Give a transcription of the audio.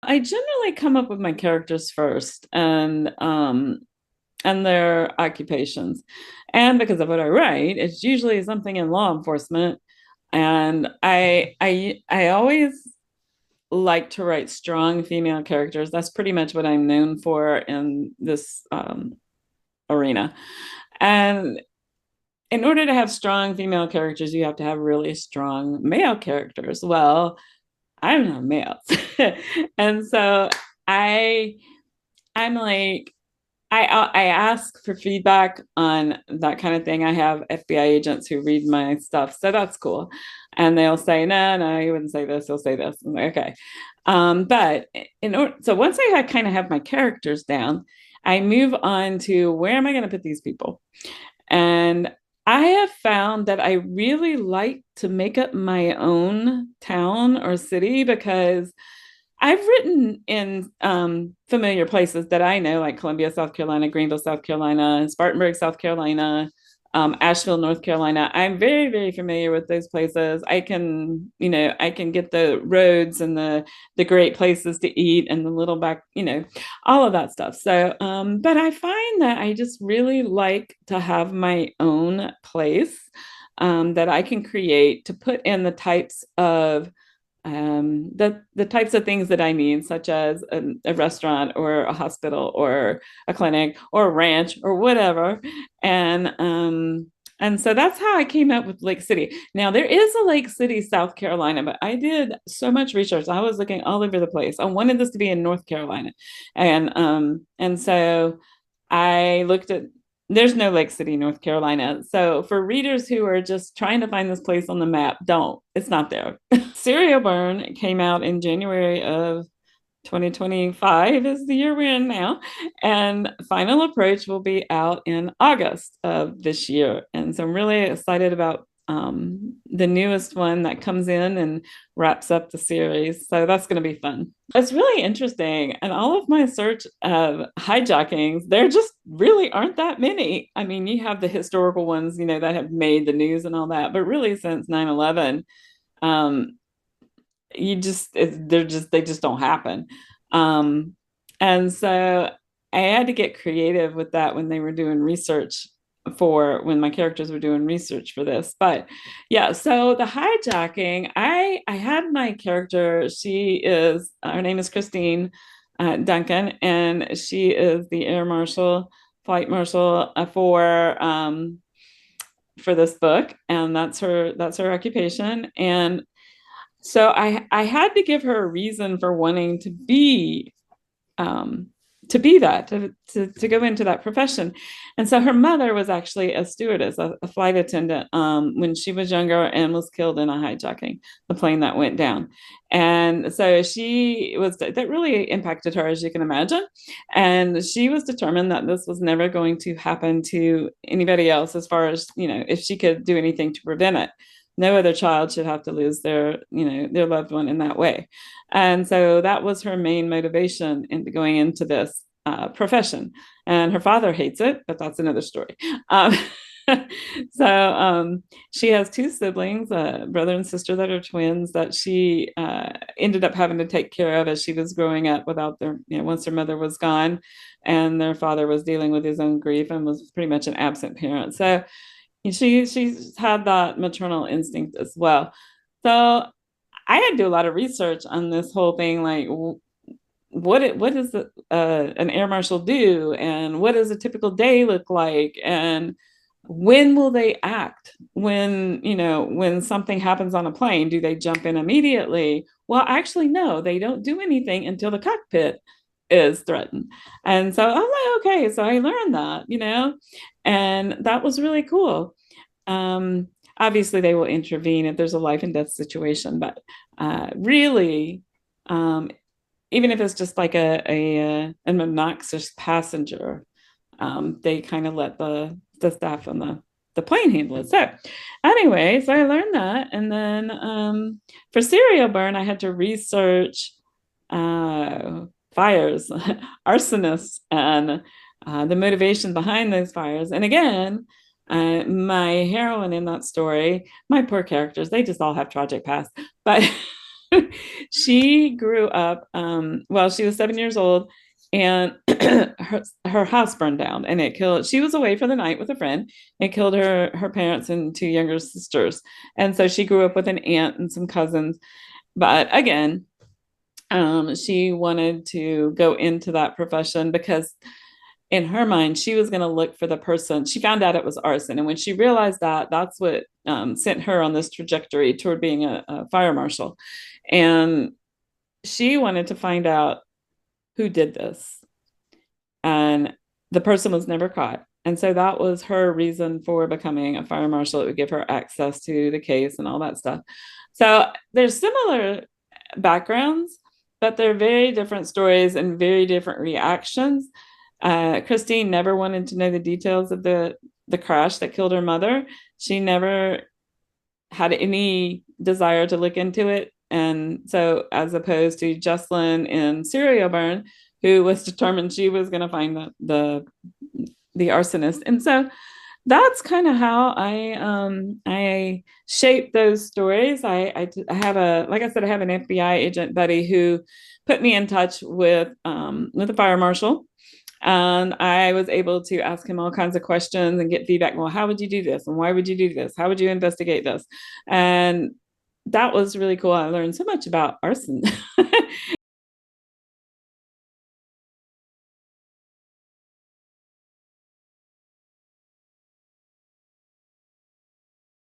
I generally come up with my characters first and their occupations. And because of what I write, it's usually something in law enforcement. And I always like to write strong female characters. That's pretty much what I'm known for in this arena. And in order to have strong female characters, you have to have really strong male characters. Well, I'm not male. And so I I'm like I ask for feedback on that kind of thing. I have FBI agents who read my stuff, so that's cool. And they'll say, no, no, you wouldn't say this, you'll say this. I'm like, okay. But in order, so once I kind of have my characters down, I move on to where am I going to put these people? And I have found that I really like to make up my own town or city because I've written in familiar places that I know, like Columbia, South Carolina, Greenville, South Carolina, Spartanburg, South Carolina, Asheville, North Carolina. I'm very, very familiar with those places. I can get the roads and the great places to eat and the little back, all of that stuff. So, but I find that I just really like to have my own place that I can create to put in the types of the types of things that I need, such as a restaurant or a hospital or a clinic or a ranch or whatever. And and so that's how I came up with Lake City. Now there is a Lake City, South Carolina, but I did so much research. I was looking all over the place. I wanted this to be in North Carolina, and so I looked at there's no Lake City, North Carolina. So for readers who are just trying to find this place on the map, don't. It's not there. Serial Burn came out in January of 2025 is the year we're in now. And Final Approach will be out in August of this year. And so I'm really excited about the newest one that comes in and wraps up the series. So that's going to be fun. It's really interesting. And all of my search of hijackings, there just really aren't that many. I mean, you have the historical ones, that have made the news and all that, but really since 9/11, um, they just don't happen. Um, and so I had to get creative with that when they were doing research for when my characters were doing research for this. But yeah, so the hijacking, I had my character, her name is Christine Duncan, and she is the air marshal, flight marshal for this book, and that's her occupation. And so I had to give her a reason for wanting um, to be that to go into that profession. And so her mother was actually a stewardess, a flight attendant, when she was younger and was killed in a hijacking, the plane that went down. And so that really impacted her, as you can imagine. And she was determined that this was never going to happen to anybody else, as far as, if she could do anything to prevent it. No other child should have to lose their loved one in that way. And so that was her main motivation into going into this profession. And her father hates it, but that's another story. Um, so she has two siblings, a brother and sister that are twins, that she ended up having to take care of as she was growing up without once her mother was gone, and their father was dealing with his own grief and was pretty much an absent parent. So she's had that maternal instinct as well. So I had to do a lot of research on this whole thing, like what does an air marshal do, and what does a typical day look like, and when will they act when something happens on a plane? Do they jump in immediately? Well, actually, no, they don't do anything until the cockpit is threatened. And so I'm like, okay, so I learned that, and that was really cool. Um, Obviously, they will intervene if there's a life and death situation, but really, um, even if it's just like an obnoxious passenger, they kind of let the staff on the plane handle it. So anyway, so I learned that, and then for Serial Burn, I had to research fires, arsonists, and the motivation behind those fires. And again, my heroine in that story, my poor characters, they just all have tragic past, but She grew up, well, she was 7 years old, and her house burned down, and it killed. She was away for the night with a friend. It killed her parents and two younger sisters, and so she grew up with an aunt and some cousins. But again, she wanted to go into that profession because in her mind, she was going to look for the person. She found out it was arson. And when she realized that, that's what sent her on this trajectory toward being a fire marshal. And she wanted to find out who did this. And the person was never caught. And so that was her reason for becoming a fire marshal. It would give her access to the case and all that stuff. So there's similar backgrounds, but they're very different stories and very different reactions. Christine never wanted to know the details of the crash that killed her mother. She never had any desire to look into it. And so, as opposed to Jocelyn in Serial Burn, who was determined she was going to find the arsonist. And so that's kind of how I shape those stories. I have a, like I said, I have an FBI agent buddy who put me in touch with a fire marshal, and I was able to ask him all kinds of questions and get feedback. Well, how would you do this? And why would you do this? How would you investigate this? And that was really cool. I learned so much about arson